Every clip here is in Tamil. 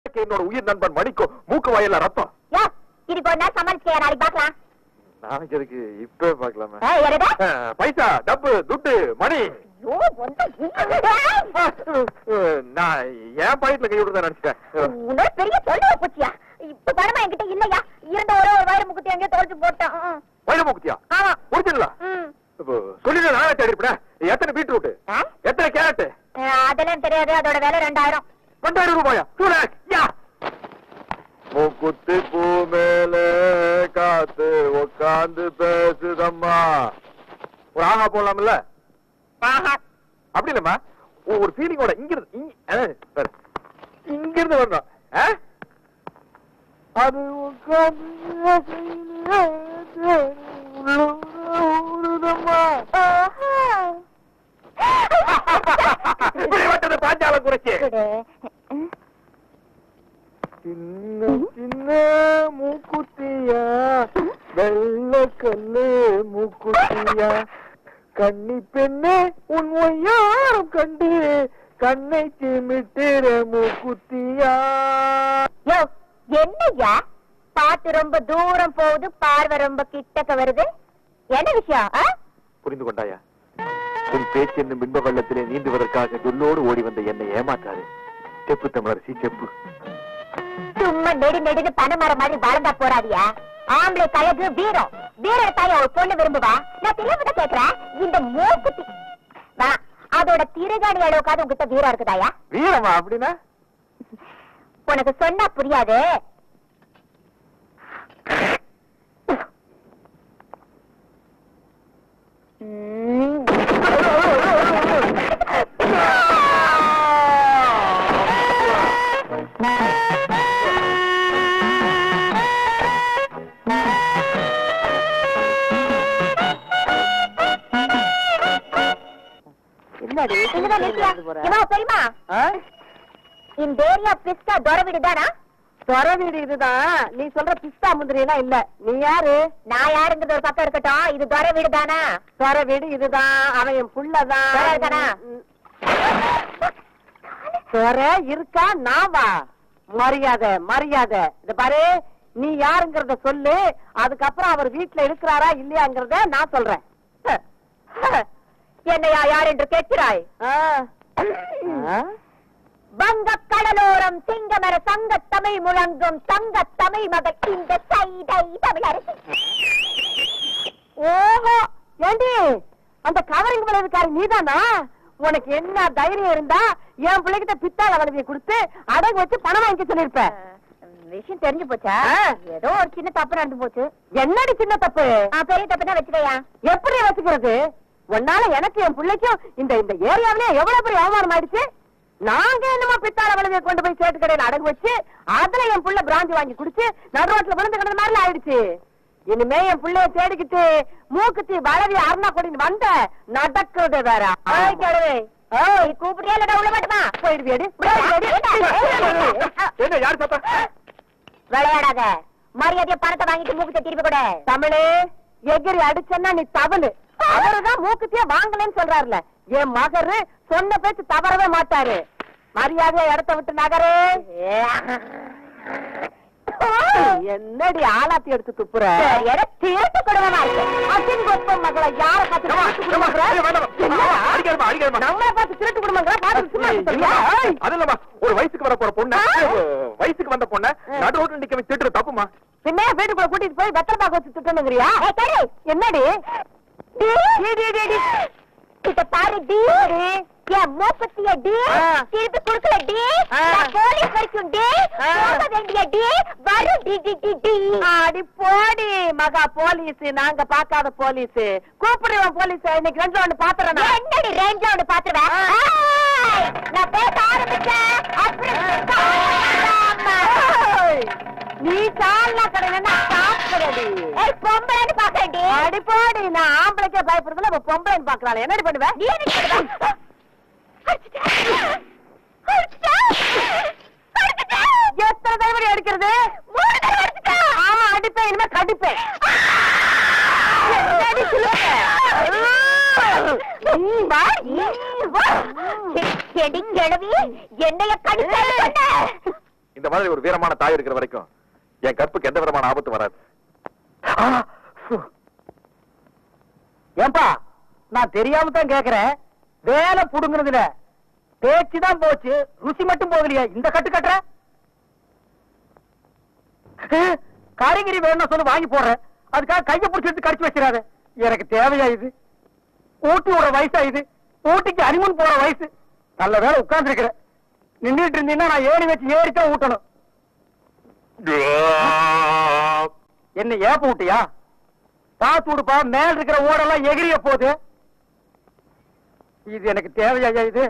என்னோட உயிர் நண்பன் மணிக்கும் மூக்கு வாயில ரத்தம். இது போனா சமாளிச்சு நாளைக்கு பாக்கலாம். நாளைக்கு எதுக்கு இப்பவே பாக்கலாமா? பைசா டப்பு துட்டு மணி. நான் ஏன் பாயிட்ல கை விடுறதா நினைச்சிட்டேன். பெரிய சொல்ல போச்சியா? இப்ப பணமா என்கிட்ட இல்லையா? இருந்த ஒரு வயிறு முக்குத்தி எங்கேயோ தொலைச்சு போட்டான். வயிறு முக்குத்தியா? ஆமா. ஒரிஜினலா? சொல்லிட்டு நானே தேடி இருப்பேன். எத்தனை பீட்ரூட், எத்தனை கேரட்? அதெல்லாம் தெரியாது. அதோட விலை 2000. 2000 ரூபாயா? மூக்குத்தி பூ மேல காத்து உட்காந்து பேசுதம்மா. ஒரு ஆஹா போடலாம்ல? அப்படி இல்லம்மா, ஒரு ஃபீலிங்கோட இங்கிருந்து வரணும். அது உட்காந்து பாஞ்சாலம் குறைச்சு சின்ன சின்ன மூக்குத்தியா, வெள்ள கல்லு மூக்குத்தியா, கன்னி பெண்ணே உன் ஒய்யாரம் கண்டு கண்ணை சிமிட்டுற மூக்குத்தியா. என்னையா பாட்டு ரொம்ப தூரம் போகுது, பார்வை ரொம்ப கிட்டக்க வருது. என்ன விஷயம்? புரிந்து கொண்டாயா? உன் பேச்சு என்னும் பிம்ப வெள்ளத்திலே நீந்துவதற்காக சொல்லோடு ஓடி வந்த என்னை ஏமாற்றாரு. செப்பு தமிழரசி செப்பு. சும்மா நெடு நெடுன்னு பணமர மாதிரி வளர்ந்தா போறாதியா? ஆம்பளை கழகு வீரம், வீரர் தாய ஒரு பொண்ணு விரும்புவா. நான் தெரியாம கேக்குறேன். இந்த மூக்குத்தி அதோட திருகாணி அளவுக்காவது உங்ககிட்ட வீரம் இருக்குதாயா? வீரமா அப்படின்னா? உனக்கு சொன்னா புரியாது. தெரியுமா இந்த ஏரியா பிஸ்தா துறை வீடுதானா? துறை வீடு இதுதான். நீ சொல்ற பிஸ்தா முந்திரி எல்லாம் இல்ல. நீ யாரு? நான் யாருங்கிறது ஒரு பக்கம் இருக்கட்டும். இது துறை வீடு தானா? துறை வீடு இதுதான். அவன் என் புள்ளதான். துறை இருக்கா? நான் வா. மரியாதை மரியாதை. இது பாரு, நீ யாருங்கிறத சொல்லு. அதுக்கப்புறம் அவர் வீட்டுல இருக்கிறாரா இல்லையாங்கிறத நான் சொல்றேன். என்னையா யார் என்று கேட்கிறாய்? வங்க கடலோரம் சிங்கமர சங்க தமிழ் முழங்கும் தங்க தமிழ் மகள் இந்த சைதை தமிழரசி. ஓஹோ, ஏண்டி அந்த கவரிங் விளைவுக்காரி நீதானா? உனக்கு என்ன தைரியம் இருந்தா என் பிள்ளைகிட்ட பித்தாள வளவியை கொடுத்து அடகு வச்சு பணம் வாங்கி சொல்லிருப்ப. விஷயம் தெரிஞ்சு போச்சா? ஏதோ ஒரு சின்ன தப்பு நடந்து போச்சு. என்னடி சின்ன தப்பு? பெரிய தப்பு தான் வச்சுக்கையா. எப்படி வச்சுக்கிறது? உன்னால எனக்கு என் பிள்ளைக்கும் இந்த இந்த ஏரியாவிலே எவ்வளவு பெரிய அவமானம் ஆயிடுச்சு. நாங்க என்னமா பித்தாள வளவியை கொண்டு போய் சேட்டு கடையில அடகு வச்சு அதுல என் புள்ள பிராந்தி வாங்கி குடிச்சு நடு ரோட்ல விழுந்து கிடந்த மாதிரி ஆயிடுச்சு. இனிமே என் பிள்ளைய தேடிக்கிட்டு மூக்குத்தி வளவி அருணா கொடின்னு வந்த நடக்கிறது வேற. கூப்பிட்டியா இல்லடா உள்ள மாட்டுமா? போயிடுவியடி. விளையாடாத. மரியாதைய பணத்தை வாங்கிட்டு மூக்குத்திய திருப்பி கூட. தமிழே எகிரி அடிச்சன்னா நீ தவளு. அவருதான் மூக்குத்திய வாங்கலன்னு சொல்றாருல. என் மகரு சொன்ன பேச்சு தவறவே மாட்டாரு. மரியாதைய இடத்த விட்டு நகரு. என்னடி ஆலாத்தி எடுத்து துப்புற? திருட்டு குடும்பமா இருக்கு. அசின் கொப்பம் மகளை யார பார்த்து நம்மளை பார்த்து திருட்டு குடும்பங்களா பார்த்து? அதுலமா ஒரு வயசுக்கு வர போற பொண்ணு, வயசுக்கு வந்த பொண்ணு நடு ரோட்ல நிக்க வச்சு திட்டுற தப்புமா? பின்ன வீட்டுக்குள்ள கூட்டிட்டு போய் வெத்தலை பாக்க வச்சு திட்டணுங்கிறியா? என்னடி பாரு டி, என் மூக்குத்திய டி திருப்பி குடுக்கல டி, போலீஸ் வரைக்கும் டி, போக வேண்டிய டி, வரும் டி டி டி டி. அடி போடி மகா போலீஸ். நாங்க பாக்காத போலீஸ். கூப்பிடுவோம் போலீஸ். இன்னைக்கு ரெண்டு ஒண்ணு பாத்துறேன். என்னடி ரெண்டு ஒண்ணு பாத்துருவேன்? நான் பேச ஆரம்பிச்சேன் நீ சாலா கடையில சாப்பிடுறடி. பொம்பளைன்னு பாக்கடி. அடி போடி. நான் ஆம்பளைக்கே பயப்படுறதுல பொம்பளைன்னு பாக்குறாள். என்னடி பண்ணுவேன்? நீ என்ன பண்ணுவ? எத்தனை தடவை அடிக்கிறது? 3 தடவை அடிச்சுட்டேன். ஆமா அடிப்பேன். இனிமே கடிப்பேன். என்னைய கடிக்க இந்த மாதிரி ஒரு வீரமான தாய் இருக்கிற வரைக்கும் என் கற்புக்கு எந்த விதமான ஆபத்து வராது. ஏன்பா நான் தெரியாம தான் கேக்குறேன், வேலை புடுங்குறதுல பேச்சுதான் போச்சு, ருசி மட்டும் போகலையா? இந்த கட்டு கட்டுற காரிகிரி வேணும் சொல்லி வாங்கி போடுறேன், அதுக்காக கையை பிடிச்சிட்டு கடிச்சு வச்சிடாத. எனக்கு தேவையா இது? ஊட்டி விடுற வயசா இது? ஊட்டிக்கு அனிமன் போற வயசு. நல்ல வேலை உட்கார்ந்து இருக்கிற, நின்றுட்டு இருந்தீங்கன்னா நான் ஏறி வச்சு ஏறித்தான் ஊட்டணும். என்ன ஏப்ப ஊட்டியா? பாத்து விடுப்பா, மேல இருக்கிற ஓடெல்லாம் எகிரிய போகுது. இது எனக்கு தேவையா இது?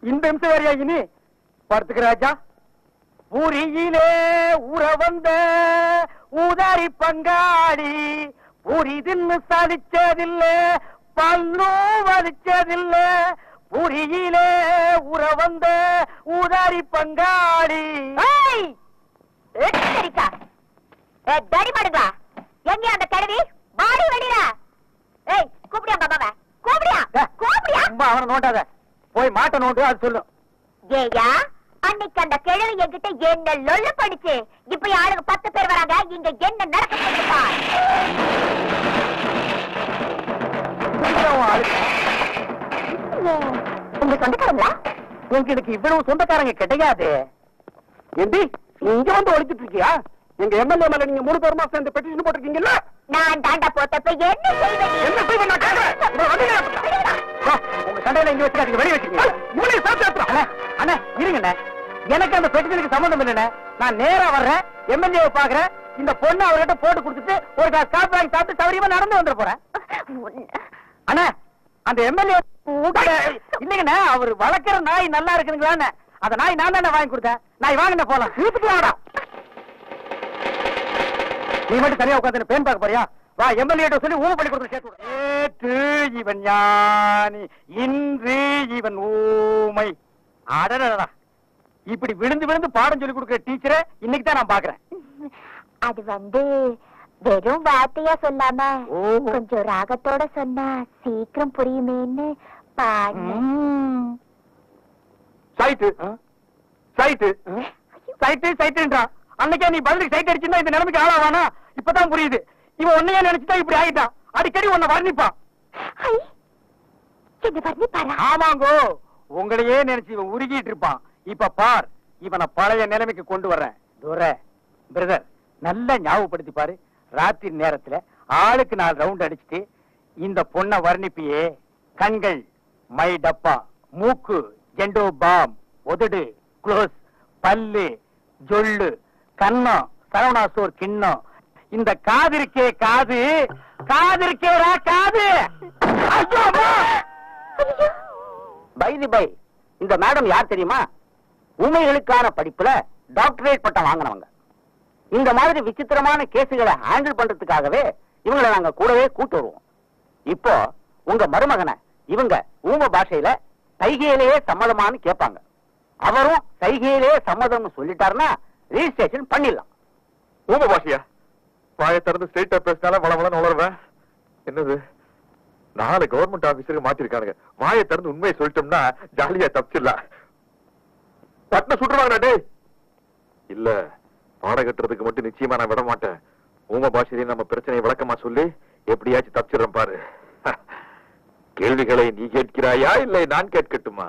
இந்த நிமிஷம் வேறையா இனி படுத்துக்க ராஜா. பூரியிலே ஊற வந்த ஊதாரி பங்காளி, பூரி தின்னு சலிச்சதில்ல, பல்லும் வலிச்சதில்ல. பூரியிலே ஊற வந்த ஊதாரி பங்காளி. தடிமாடுங்களா எங்க அந்த கிழவி? வாடி வெளியில. ஏய் கூப்பிடியா பாபாவ? கூப்பிடியா? கூப்பிடியா? அவனை நோண்டாத, போய் மாட்ட நோண்டு, அது சொல்லும். ஏயா அன்னைக்கு அந்த கிழவி என்கிட்ட என்ன லொல்ல படிச்சு, இப்ப ஆளுங்க 10 பேர் வராங்க, இங்க என்ன நடக்க போகுதுப்பா? உங்க சொந்தக்காரங்களா? உங்களுக்கு இவ்வளவு சொந்தக்காரங்க கிடையாது. எப்படி இங்க வந்து ஒழிச்சிட்டு இருக்கியா? எங்க எம்எல்ஏ மேல நீங்க 3 பேருமா சேர்ந்து பெட்டிஷன் போட்டிருக்கீங்கல்ல? நான் தாண்டா போட்டப்ப என்ன செய்வேன்? என்ன செய்வேன் நான் கேக்குறேன். உங்க சண்டையில இங்க வச்சுக்காதீங்க, வெளிய வச்சுக்கீங்க. இவனையும் சேர்த்து அண்ணா இருங்கண்ணே, எனக்கு அந்த பெட்டிஷனுக்கு சம்பந்தம் இல்லைண்ணே. நான் நேரா வர்றேன், எம்எல்ஏ பாக்குறேன், இந்த பொண்ணு அவர்கிட்ட போட்டு கொடுத்துட்டு ஒரு கிளாஸ் காப்பி வாங்கி சாப்பிட்டு சௌரியமா நடந்து வந்துட போறேன். அண்ணா அந்த எம்எல்ஏ இல்லைங்கண்ணே, அவர் வளர்க்கிற நாய் நல்லா இருக்குதுங்களான்னு, அந்த நாய் நான் தானே வாங்கி கொடுத்தேன். நாய் வாங்கின போலாம், வீட்டுக்கு வாடா. நீ மட்டும் தனியா உட்காந்து பேன் பார்க்க போறியா? வா, எம்எல்ஏ சொல்லி ஊமை பண்ணி கொடுத்து சேர்த்து. நேற்று இவன் ஞானி, இன்று இவன் ஊமை. அடடா, இப்படி விழுந்து விழுந்து பாடம் சொல்லி கொடுக்கிற டீச்சரை இன்னைக்கு தான் நான் பாக்குறேன். அது வெறும் வார்த்தையா சொல்லாம கொஞ்சம் ராகத்தோட சொன்னா சீக்கிரம் புரியுமேன்னு பாடு. சைட்டு சைட்டு சைட்டு சைட்டுன்றா. அன்னைக்கே நீ பதிலுக்கு சைட் அடிச்சுன்னா இந்த நிலைமைக்கு ஆளாவானா? இப்பதான் புரியுது. இவன் உன்னையே நினைச்சுதான் இப்படி ஆயிட்டான். அடிக்கடி உன்னை வர்ணிப்பான். ஆமாங்கோ, உங்களையே நினைச்சு இவன் உருகிட்டு இருப்பான். இப்ப பார், இவனை பழைய நிலைமைக்கு கொண்டு வர்றேன். பிரதர், நல்லா ஞாபகப்படுத்தி பாரு. ராத்திரி நேரத்துல ஆளுக்கு 4 ரவுண்ட் அடிச்சுட்டு இந்த பொண்ணை வர்ணிப்பியே. கண்கள் மை டப்பா, மூக்கு ஜெண்டோ பாம், உதடு க்ளோஸ், பல்லு ஜொல்லு, கண்ணம் சரவணாசோர் கிண்ணம், இந்த காது இருக்கே காது, காது இருக்கேடா காது. பை இந்த மேடம் யார் தெரியுமா? ஊமைகளுக்கான படிப்புல டாக்டரேட் பட்டம் வாங்கினவங்க. இந்த மாதிரி விசித்திரமான கேசுகளை ஹேண்டில் பண்றதுக்காகவே இவங்களை நாங்க கூடவே கூட்டு வருவோம். இப்போ உங்க மருமகனை இவங்க ஊம பாஷையில சைகையிலேயே சம்மதமானு கேட்பாங்க. அவரும் சைகையிலேயே சம்மதம்னு சொல்லிட்டாருன்னா ரிஜிஸ்ட்ரேஷன் பண்ணிடலாம். ஊம பாஷையா? வாயை திறந்து ஸ்ட்ரெயிட்டா பேசினாலும் வளவளன்னு உளருவேன். என்னது, 4 கவர்மெண்ட் ஆபீஸருக்கு மாத்திருக்கானுங்க. வாயை திறந்து உண்மையை சொல்லிட்டோம்னா ஜாலியா தப்பிச்சிடலாம். பட்ன சுட்டுருவாங்க. டே இல்ல, பாட கட்டுறதுக்கு மட்டும் நிச்சயமா நான் விட மாட்டேன். ஊம பாஷையிலே நம்ம பிரச்சனையை விளக்கமா சொல்லி எப்படியாச்சும் தப்பிச்சிடறேன் பாரு. கேள்விகளை நீ கேட்கிறாயா இல்லை நான் கேட்கட்டுமா?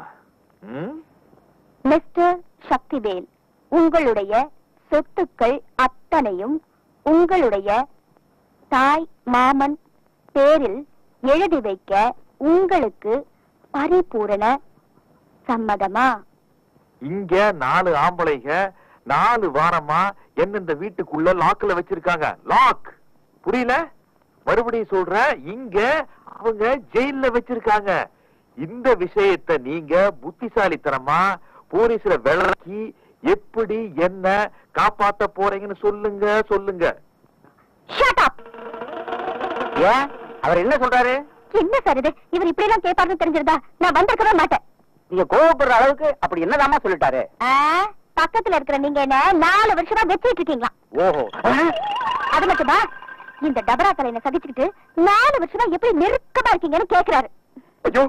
மிஸ்டர் சக்திவேல், உங்களுடைய சொத்துக்கள் அத்தனையும் உங்களுடைய தாய் மாமன் பேரில் எழுதி வைக்க உங்களுக்கு பரிபூரண சம்மதமா? இங்க 4 ஆம்பளைங்க 4 வாரமா என்ன இந்த வீட்டுக்குள்ள லாக்ல வச்சிருக்காங்க. லாக் புரியல? மறுபடியும் சொல்றேன், இங்க அவங்க ஜெயில வச்சிருக்காங்க. இந்த விஷயத்தை நீங்க புத்திசாலித்தனமா போலீஸ்ல விளக்கி எப்படி என்ன காப்பாத்த போறீங்கன்னு சொல்லுங்க. சொல்லுங்க. ஏன் அவர் என்ன சொல்றாரு? என்ன சார் இது? இவர் இப்படி எல்லாம் கேட்பாருன்னு தெரிஞ்சிருந்தா நான் வந்திருக்கவே மாட்டேன். நீங்க கோவப்படுற அளவுக்கு அப்படி என்னதாமா சொல்லிட்டாரு? பக்கத்துல இருக்கிற நீங்க என்ன 4 வருஷமா வச்சிட்டு இருக்கீங்களா? ஓஹோ, அது மட்டுமா, இந்த டபரா தலையில சகிச்சுக்கிட்டு 4 வருஷமா எப்படி நெருக்கமா இருக்கீங்கன்னு கேக்குறாரு. ஐயோ,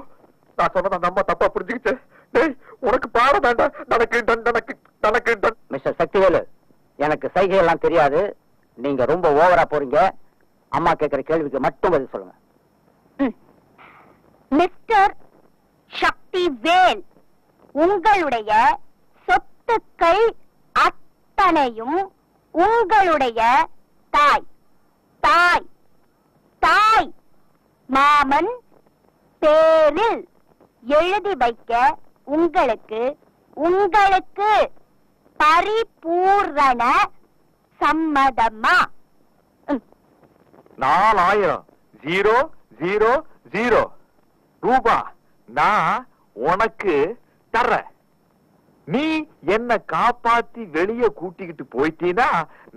நான் சொன்னத நம்ம தப்பா புரிஞ்சுக்கிட்டு உனக்கு பாட வேண்டாம். தனக்கு மிஸ்டர் சக்திவேலு, எனக்கு சைகை எல்லாம் தெரியாது. நீங்க ரொம்ப ஓவரா போறீங்க. அம்மா கேட்கிற கேள்விக்கு மட்டும் பதில் சொல்லுங்க. மிஸ்டர் சக்திவேல், உங்களுடைய சொத்துக்கள் அத்தனையும் உங்களுடைய தாய் தாய் தாய் மாமன் பேரில் எழுதி வைக்க உங்களுக்கு பரிபூரண சம்மதமா? 4000 ரூபா நான் உனக்கு தர்றேன். நீ என்ன காப்பாத்தி வெளியே கூட்டிக்கிட்டு போயிட்டீனா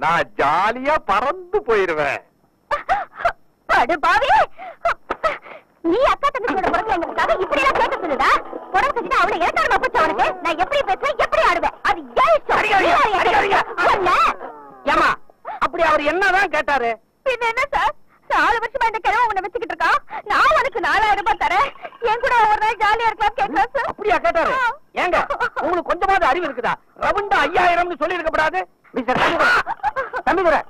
நான் ஜாலியா பறந்து போயிருவேன். படுபாவி, நீ அக்கா தங்கச்சியோட பிறந்தவங்களுக்காக இப்படி எல்லாம் கேட்க சொல்லுதா? புடவை கட்டிட்டு அவளை இறக்காரமா போச்சு அவனுக்கு. நான் எப்படி பேசுவேன், எப்படி ஆடுவேன், அது ஏமா அப்படி அவர் என்னதான் கேட்டாரு? பின்ன என்ன சார், 4 வருஷமா இந்த கிழமை உன்னை வச்சுக்கிட்டு இருக்கான். நான் உனக்கு 4000 ரூபாய் தரேன், என் கூட ஒரு நாள் ஜாலியா இருக்கலாம் கேட்கலாம் சார். அப்படியா கேட்டாரு? ஏங்க உங்களுக்கு கொஞ்சமாவது அறிவு இருக்குதா? ரவுண்டா 5000 சொல்லி இருக்கப்படாது. மிஸ்டர் தம்பிதுரை,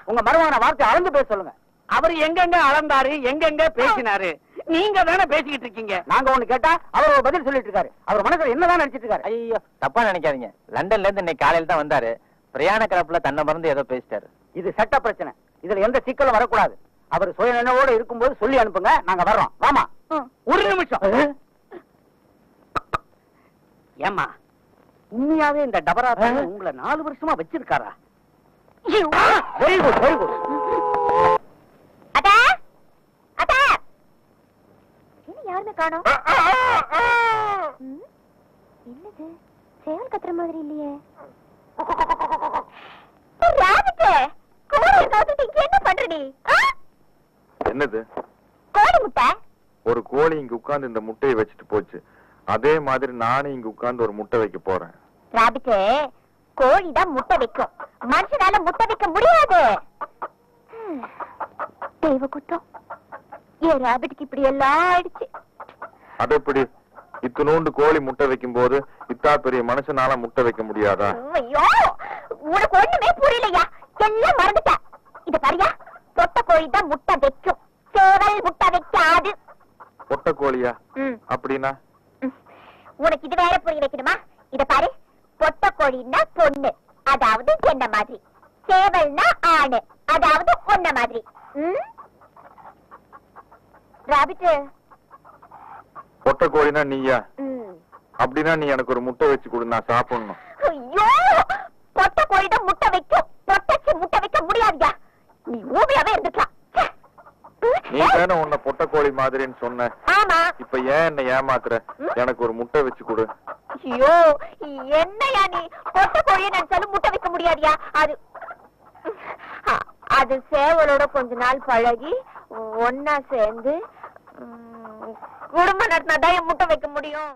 உங்க மருமகன வார்த்தை அளந்து பேச சொல்லுங்க. அவர் எங்கெங்க அளந்தாரு, எங்கெங்க பேசினாரு? நீங்க தானே பேசிக்கிட்டு இருக்கீங்க. நாங்க ஒண்ணு கேட்டா அவர் ஒரு பதில் சொல்லிட்டு இருக்காரு. அவர் மனசுல என்னதான் நினைச்சிட்டு இருக்காரு? ஐயோ, தப்பா நினைக்காதீங்க. லண்டன்ல இருந்து இன்னைக்கு காலையில தான் வந்தாரு. பிரயாண கிளப்புல தன்னை மறந்து ஏதோ பேசிட்டாரு. இது சட்ட பிரச்சனை. இதுல எந்த சிக்கலும் வரக்கூடாது. அவர் சுயநினைவோட இருக்கும்போது சொல்லி அனுப்புங்க, நாங்க வர்றோம். வாமா. ஒரு நிமிஷம். ஏமா உண்மையாவே இந்த டபரா உங்களை 4 வருஷமா வச்சிருக்காரா? Very good, very good. அடா அடா, என்ன யாருமே காணோம்? என்னது சேவல் கத்துற மாதிரி இல்லையே? என்ன பண்ற நீ? என்னது? கோழி முட்டை. ஒரு கோழி இங்க உட்கார்ந்து இந்த முட்டையை வச்சுட்டு போச்சு. அதே மாதிரி நானும் இங்க உட்கார்ந்து ஒரு முட்டை வைக்க போறேன். ராபிட்டே, கோழிதான் முட்டை வைக்கும், மனுஷனால முட்டை வைக்க முடியாது. தெய்வ குத்தம், ஏன் ராபிட்டுக்கு இப்படி எல்லாம் ஆயிடுச்சு? அது எப்படி? இத்தனோண்டு கோழி முட்டை வைக்கும் போது இத்தா பெரிய மனுஷனால முட்டை வைக்க முடியாதா? ஐயோ, உனக்கு ஒண்ணுமே புரியலையா? எல்லாம் மறந்துட்ட. இத பாரியா, பொட்டை கோழி தான் முட்டை வைக்கும், சேவல் முட்டை வைக்காது. பொட்டை கோழியா? அப்படின்னா உனக்கு இது வேற புரிய வைக்கணுமா? இத பாரு, பொட்டை கோழின்னா பொண்ணு, அதாவது என்ன மாதிரி. சேவல்னா ஆணு, அதாவது ஒன்ன மாதிரி. ராபிட், பொட்டை கோழினா நீயா? அப்படின்னா நீ எனக்கு ஒரு முட்டை வச்சு கொடு, நான் சாப்பிடணும். ஐயோ, பொட்டை கோழி தான் முட்டை வைக்கும், பொட்டைக்கு முட்டை வைக்க முடியாதுயா. நீ ஊமையாவே இருந்துக்கலாம். நீ தானே உன்னை பொட்டை கோழி மாதிரின்னு சொன்ன. ஆமா. இப்ப ஏன் என்ன ஏமாத்துற? எனக்கு ஒரு முட்டை வச்சு கொடு. ஐயோ, என்னையா நீ? பொட்டை கோழியை நினைச்சாலும் முட்டை வைக்க முடியாதியா? அது சேவலோட கொஞ்ச நாள் பழகி ஒன்னா சேர்ந்து குடும்பம் நடத்தினாதான் முட்டை வைக்க முடியும்.